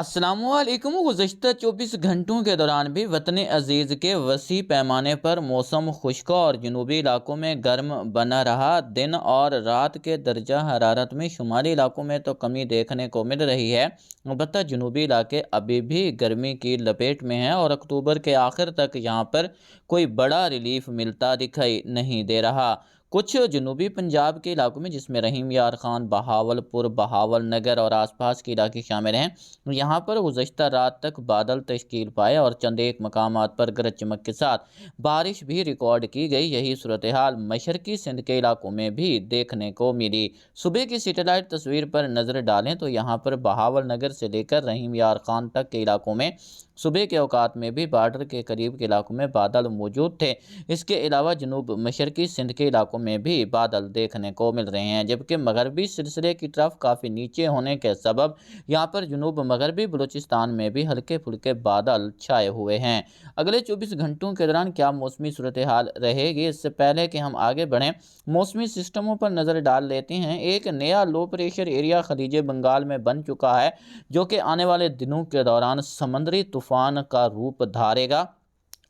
अस्सलामु अलैकुम। गुज़श्ता 24 घंटों के दौरान भी वतन अज़ीज़ के वसी पैमाने पर मौसम खुश्क और जनूबी इलाकों में गर्म बना रहा। दिन और रात के दर्जा हरारत में शुमाली इलाकों में तो कमी देखने को मिल रही है, अलबत्ता जनूबी इलाके अभी भी गर्मी की लपेट में हैं और अक्टूबर के आखिर तक यहाँ पर कोई बड़ा रिलीफ मिलता दिखाई नहीं दे रहा। कुछ जनूबी पंजाब के इलाकों में, जिसमें रहीम यार खान, बहावलपुर, बहावल नगर और आसपास के इलाके शामिल हैं, यहाँ पर गुज़श्ता रात तक बादल तश्कील पाए और चंद एक मकामात पर गरज चमक के साथ बारिश भी रिकॉर्ड की गई। यही सूरत हाल मशरकी सिंध के इलाकों में भी देखने को मिली। सुबह की सैटेलाइट तस्वीर पर नज़र डालें तो यहाँ पर बहावल नगर से लेकर रहीम यार खान तक के इलाकों में सुबह के औकात में भी बॉर्डर के करीब के इलाकों में बादल मौजूद थे। इसके अलावा जनूब मशरकी सिंध के इलाकों में भी बादल देखने को मिल रहे हैं, जबकि मगरबी सिलसिले की तरफ काफ़ी नीचे होने के सबब यहाँ पर जनूब मगरबी बलूचिस्तान में भी हल्के फुल्के बादल छाए हुए हैं। अगले 24 घंटों के दौरान क्या मौसमी सूरत हाल रहेगी, इससे पहले कि हम आगे बढ़ें, मौसमी सिस्टमों पर नज़र डाल लेते हैं। एक नया लो प्रेशर एरिया खलीज बंगाल में बन चुका है, जो कि आने वाले दिनों के दौरान समंदरी तूफान का रूप धारेगा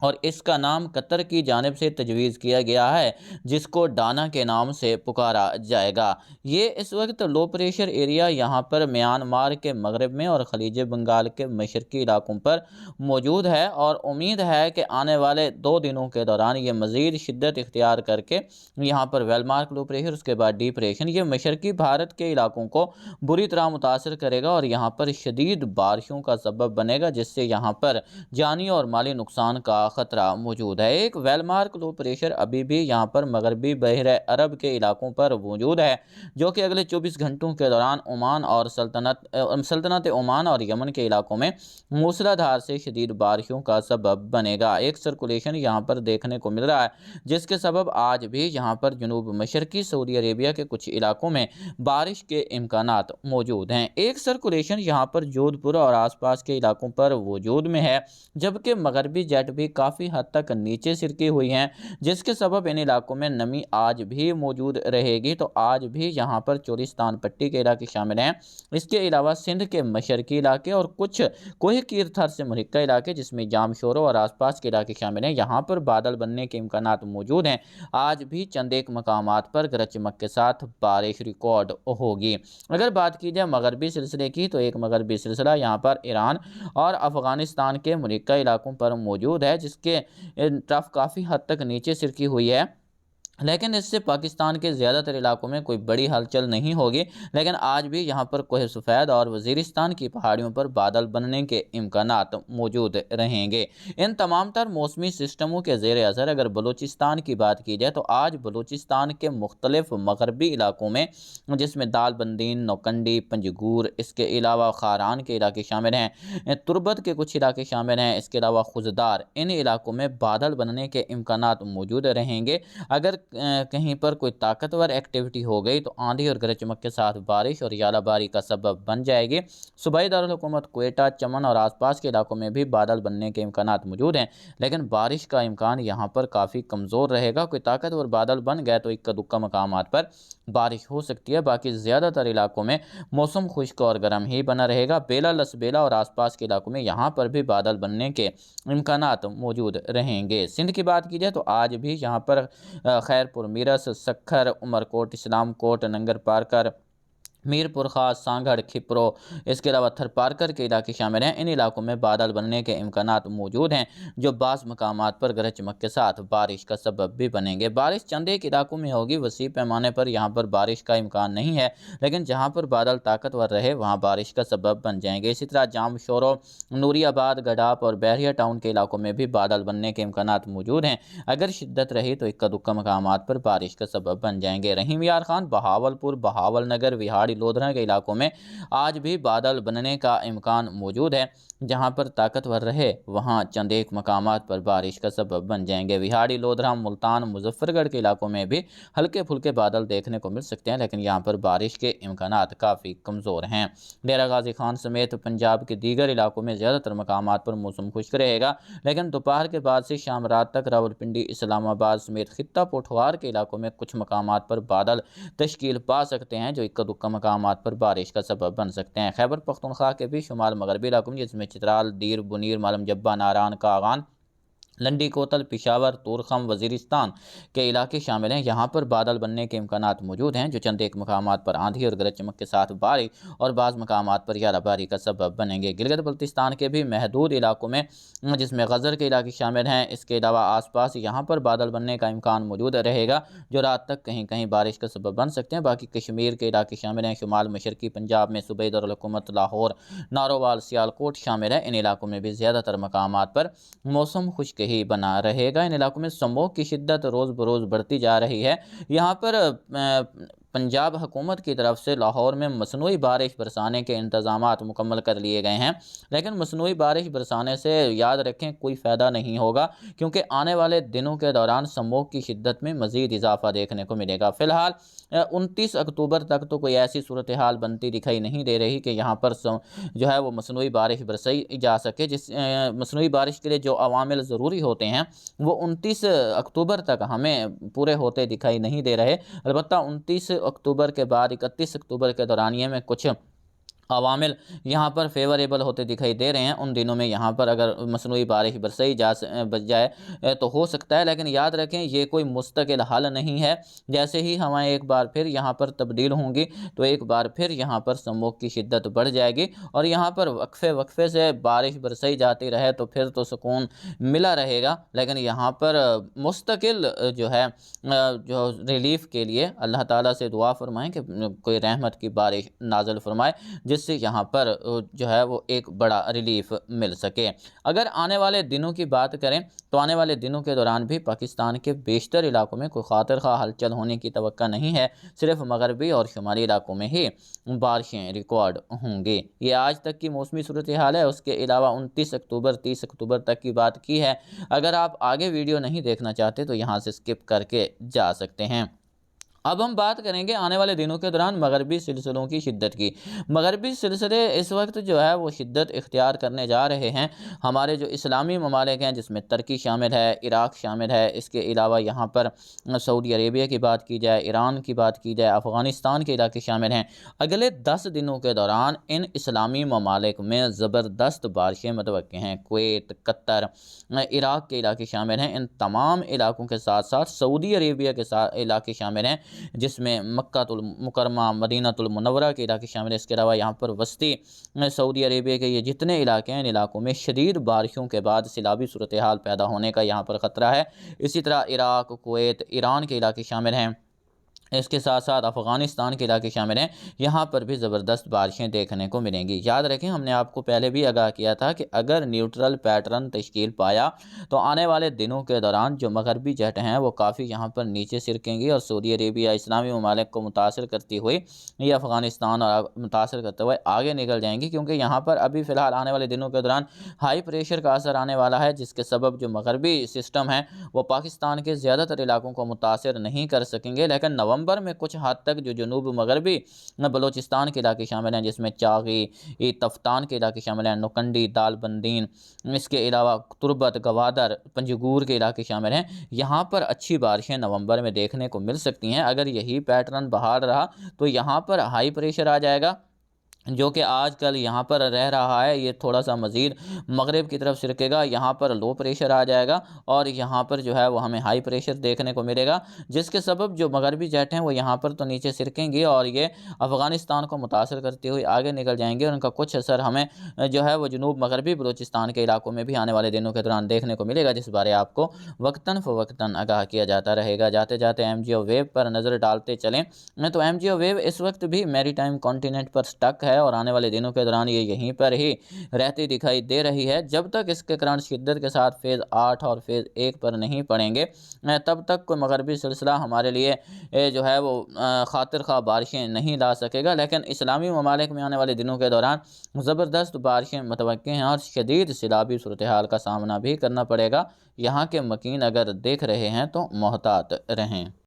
और इसका नाम कतर की जानिब से तजवीज़ किया गया है, जिसको डाना के नाम से पुकारा जाएगा। ये इस वक्त लो प्रेशर एरिया यहाँ पर म्यांमार के मगरब में और खलीज बंगाल के मशरकी इलाकों पर मौजूद है और उम्मीद है कि आने वाले 2 दिनों के दौरान ये मज़ीद शिद्दत इख्तियार करके यहाँ पर वेलमार्क लो प्रेशर, उसके बाद डिप्रेशन, ये मशरकी भारत के इलाकों को बुरी तरह मुतासर करेगा और यहाँ पर शदीद बारिशों का सबब बनेगा, जिससे यहाँ पर जानी और माली नुकसान का खतरा मौजूद है। एक वेलमार्क लो प्रेशर अभी भी यहाँ पर मगरबी बहर अरब के इलाकों पर मौजूद है, जो कि अगले 24 घंटों के दौरान ओमान और सल्तनत ओमान और यमन के इलाकों में मूसलाधार से शदीद बारिशों का सबब बनेगा। एक सर्कुलेशन यहाँ पर देखने को मिल रहा है, जिसके सबब आज भी यहाँ पर जनूब मशरकी सऊदी अरेबिया के कुछ इलाकों में बारिश के इम्कानात मौजूद हैं। एक सर्कुलेशन यहाँ पर जोधपुर और आसपास के इलाकों पर वजूद में है, जबकि मगरबी जेट भी काफ़ी हद तक नीचे सिरकी हुई हैं, जिसके सबब इन इलाकों में नमी आज भी मौजूद रहेगी। तो आज भी यहाँ पर चोलिस्तान पट्टी के इलाके शामिल हैं। इसके अलावा सिंध के मशरकी इलाके और कुछ कोह कीरथर से मुहिक्का इलाके, जिसमें जामशोरो और आसपास के इलाके शामिल हैं, यहाँ पर बादल बनने के इम्कानात मौजूद हैं। आज भी चंद एक मकामात पर गरज चमक के साथ बारिश रिकॉर्ड होगी। अगर बात की जाए मगरबी सिलसिले की, तो एक मगरबी सिलसिला यहाँ पर ईरान और अफ़गानिस्तान के मुहिक्का इलाकों पर मौजूद है, जिसके तरफ काफ़ी हद तक नीचे सिरकी हुई है, लेकिन इससे पाकिस्तान के ज़्यादातर इलाकों में कोई बड़ी हलचल नहीं होगी। लेकिन आज भी यहाँ पर कोह सफ़ेद और वज़ीरिस्तान की पहाड़ियों पर बादल बनने के इम्कानात मौजूद रहेंगे। इन तमाम तर मौसमी सिस्टमों के ज़ेर असर अगर बलूचिस्तान की बात की जाए, तो आज बलूचिस्तान के मुख्तलिफ मगरबी इलाकों में, जिसमें दालबंदीन, नौकंडी, पंजगूर, इसके अलावा खारान के इलाके शामिल हैं, तुरबत के कुछ इलाके शामिल हैं, इसके अलावा खुजदार, इन इलाकों में बादल बनने के इम्कानात मौजूद रहेंगे। अगर कहीं पर कोई ताकतवर एक्टिविटी हो गई तो आंधी और गरज चमक के साथ बारिश और यालाबारी का सबब बन जाएगी। सूबाई दारुल हुकूमत क्वेटा, चमन और आसपास के इलाकों में भी बादल बनने के इम्कानात मौजूद हैं, लेकिन बारिश का इम्कान यहाँ पर काफ़ी कमज़ोर रहेगा। कोई ताकतवर बादल बन गए तो इक्का दुक्का मकामात पर बारिश हो सकती है। बाकी ज़्यादातर इलाकों में मौसम खुश्क और गर्म ही बना रहेगा। बेला, लसबेला और आसपास के इलाकों में यहाँ पर भी बादल बनने के इम्कानात मौजूद रहेंगे। सिंध की बात की जाए तो आज भी यहाँ पर खैरपुर, मीरस, सखर, उमरकोट, इस्लाम कोट, नंगर पारकर, मीरपुर खास, सांगड़, खिपरो, इसके अलावा थरपारकर के इलाके शामिल हैं। इन इलाकों में बादल बनने के इम्कानात मौजूद हैं, जो बाज़ मकामात पर गरज चमक के साथ बारिश का सबब भी बनेंगे। बारिश चंद एक इलाकों में होगी, वसी पैमाने पर यहाँ पर बारिश का इम्कान नहीं है, लेकिन जहाँ पर बादल ताकतवर रहे वहाँ बारिश का सबब बन जाएंगे। इसी तरह जामशोरो, नूरियाबाद, गडाप और बहरिया टाउन के इलाकों में भी बादल बनने के इम्कानात मौजूद हैं। अगर शिद्दत रही तो इक्का दुक्का मकामात पर बारिश का सबब बन जाएंगे। रहीम यार खान, बहावलपुर, बहावल नगर, विहाड़ी, लोधरा के इलाकों में आज भी बादल बनने का इम्कान मौजूद है। जहां पर ताकतवर रहे वहां चंद एक मकामात पर बारिश का सबब बन जाएंगे। विहाड़ी, लोधरा, मुल्तान, मुजफ्फरगढ़ के इलाकों में भी हल्के फुल्के बादल देखने को मिल सकते हैं, लेकिन यहाँ पर बारिश के इम्कानात काफ़ी कमज़ोर हैं। डेरा गाजी खान समेत पंजाब के दीगर इलाकों में ज़्यादातर मकामात पर मौसम खुश्क रहेगा, लेकिन दोपहर के बाद से शाम रात तक रावलपिंडी, इस्लामाबाद समेत खित्ता पोठवार के इलाकों में कुछ मकामात पर बादल तश्कील पा सकते हैं, जो इक्का दुक्का مقامات پر بارش کا سبب بن سکتے ہیں۔ خیبر پختونخوا کے بھی شمال مغربی علاقوں میں جس میں چترال، دیر، بنیر، معلم جبہ، ناران، کاغان، لنڈی کوتل، پشاور، تورخم، وزیرستان کے علاقے شامل ہیں۔ یہاں پر بادل بننے کے امکانات موجود ہیں جو چند ایک مقامات پر آندھی اور گرج چمک کے ساتھ بارش اور بعض مقامات پر ژالہ باری کا سبب بنیں گے۔ گلگت بلتستان کے بھی محدود علاقوں میں جس میں غزر کے علاقے شامل ہیں، اس کے علاوہ آس پاس یہاں پر بادل بننے کا امکان موجود رہے گا جو رات تک کہیں کہیں بارش کا سبب بن سکتے ہیں۔ باقی کشمیر کے علاقے شامل ہیں، شمال مشرقی پنجاب میں صوبائی دارالحکومت لاہور، نارووال، سیالکوٹ شامل ہے۔ ان علاقوں میں بھی زیادہ تر مقامات پر موسم خشک ہی بنا رہے گا۔ ان علاقوں میں اسموگ کی شدت روز بروز بڑھتی جا رہی ہے۔ یہاں پر پنجاب حکومت کی طرف سے لاہور میں مصنوعی بارش برسانے کے انتظامات مکمل کر لیے گئے ہیں، لیکن مصنوعی بارش برسانے سے یاد رکھیں کوئی فائدہ نہیں ہوگا، کیونکہ آنے والے دنوں کے دوران اسموگ کی شدت میں مزید اضافہ دیکھنے کو ملے گا۔ فی الحال 29 اکتوبر تک تو کوئی ایسی صورتحال بنتی دکھائی نہیں دے رہی کہ یہاں پر جو ہے وہ مصنوعی بارش برسائی جا سکے۔ جس مصنوعی بارش کے لیے جو عوامل ضروری ہوتے ہیں وہ 29 اکتوبر تک ہمیں پورے ہوتے دکھائی نہیں دے رہے۔ البتہ 29 اکتوبر کے بعد 31 اکتوبر کے دورانیے میں کچھ عوامل یہاں پر فیوریبل ہوتے دکھائی دے رہے ہیں۔ ان دنوں میں یہاں پر اگر مصنوعی بارش برسائی بچ جائے تو ہو سکتا ہے، لیکن یاد رکھیں یہ کوئی مستقل حل نہیں ہے۔ جیسے ہی ہوائیں ایک بار پھر یہاں پر تبدیل ہوں گی تو ایک بار پھر یہاں پر اسموگ کی شدت بڑھ جائے گی، اور یہاں پر وقفے سے بارش برسائی جاتی رہے تو پھر تو سکون ملا رہے گا، لیکن یہاں پر مستقل جو ہے جو ریلیف کے لیے اللہ تعالیٰ سے دعا فرمائیں کہ کوئی رحمت کی بارش نازل فرمائے جس سے یہاں پر جو ہے وہ ایک بڑا ریلیف مل سکے۔ اگر آنے والے دنوں کی بات کریں تو آنے والے دنوں کے دوران بھی پاکستان کے بیشتر علاقوں میں کوئی خاطر خواہ ہلچل ہونے کی توقع نہیں ہے، صرف مغربی اور شمالی علاقوں میں ہی بارشیں ریکارڈ ہوں گی۔ یہ آج تک کی موسمی صورتحال ہے۔ اس کے علاوہ 29 اکتوبر 30 اکتوبر تک کی بات کی ہے۔ اگر آپ آگے ویڈیو نہیں دیکھنا چاہتے تو یہاں سے سکپ کر کے جا سکتے ہیں۔ اب ہم بات کریں گے آنے والے دنوں کے دوران مغربی سلسلوں کی شدت کی۔ مغربی سلسلے اس وقت جو ہے وہ شدت اختیار کرنے جا رہے ہیں۔ ہمارے جو اسلامی ممالک ہیں جس میں ترکی شامل ہے، عراق شامل ہے، اس کے علاوہ یہاں پر سعودی عربیہ کی بات کی جائے، ایران کی بات کی جائے، افغانستان کے علاقے شامل ہیں۔ اگلے 10 دنوں کے دوران ان اسلامی ممالک میں زبردست بارشیں متوقع ہیں۔ کویت، قطر، عراق کے علاقے شامل ہیں۔ ان تمام علاقوں کے ساتھ ساتھ سعودی عربیہ کے علاقے شامل ہیں جس میں مکہ المکرمہ، مدینہ المنورہ کے علاقے شامل ہیں۔ اس کے علاوہ یہاں پر وسطی سعودی عربیہ کے یہ جتنے علاقے ہیں ان علاقوں میں شدید بارشوں کے بعد سیلابی صورتحال پیدا ہونے کا یہاں پر خطرہ ہے۔ اسی طرح عراق، کویت، ایران کے علاقے شامل ہیں۔ اس کے ساتھ ساتھ افغانستان کے علاقے شامل ہیں۔ یہاں پر بھی زبردست بارشیں دیکھنے کو ملیں گی۔ یاد رکھیں ہم نے آپ کو پہلے بھی آگاہ کیا تھا کہ اگر نیوٹرل پیٹرن تشکیل پایا تو آنے والے دنوں کے دوران جو مغربی جہٹ ہیں وہ کافی یہاں پر نیچے سرکیں گی، اور سعودی عربیہ اسلامی ممالک کو متاثر کرتی ہوئی یہ افغانستان اور متاثر کرتے ہوئے آگے نکل جائیں گی، کیونکہ یہاں پر ابھی فی الحال آنے والے دنوں کے دوران ہائی پریشر کا اثر آنے والا ہے، جس کے سبب جو مغربی سسٹم ہے وہ پاکستان کے زیادہ تر علاقوں کو متاثر نہیں کر سکیں گے، لیکن نومبر میں کچھ حد تک جو جنوب مغربی بلوچستان کے علاقے شامل ہیں جس میں چاغی، تفتان کے علاقے شامل ہیں، نوکنڈی، دال بندین، اس کے علاوہ تربت، گوادر، پنجگور کے علاقے شامل ہیں، یہاں پر اچھی بارشیں نومبر میں دیکھنے کو مل سکتی ہیں۔ اگر یہی پیٹرن بحال رہا تو یہاں پر ہائی پریشر آ جائے گا جو کہ آج کل یہاں پر رہ رہا ہے، یہ تھوڑا سا مزید مغرب کی طرف سرکے گا، یہاں پر لو پریشر آ جائے گا اور یہاں پر جو ہے وہ ہمیں ہائی پریشر دیکھنے کو ملے گا، جس کے سبب جو مغربی جیٹ ہیں وہ یہاں پر تو نیچے سرکیں گی اور یہ افغانستان کو متاثر کرتے ہوئے آگے نکل جائیں گے، اور ان کا کچھ اثر ہمیں جو ہے وہ جنوب مغربی بلوچستان کے علاقوں میں بھی آنے والے دنوں کے دوران دیکھنے کو ملے گا، جس بارے آپ کو وقتاً فوقتاً آگاہ کیا جاتا رہے گا۔ جاتے جاتے ایم جی او ویو پر نظر ڈالتے چلیں تو ایم جی او ویو اس وقت بھی میری ٹائم کانٹیننٹ پر سٹک ہے اور آنے والے دنوں کے دوران یہ یہیں پر ہی رہتی دکھائی دے رہی ہے۔ جب تک اس کے کرنٹ شدت کے ساتھ فیز 8 اور فیز 1 پر نہیں پڑیں گے تب تک کوئی مغربی سلسلہ ہمارے لیے جو ہے وہ خاطر خواہ بارشیں نہیں لا سکے گا، لیکن اسلامی ممالک میں آنے والے دنوں کے دوران زبردست بارشیں متوقع ہیں اور شدید سیلابی صورتحال کا سامنا بھی کرنا پڑے گا۔ یہاں کے مکین اگر دیکھ رہے ہیں تو محتاط رہیں۔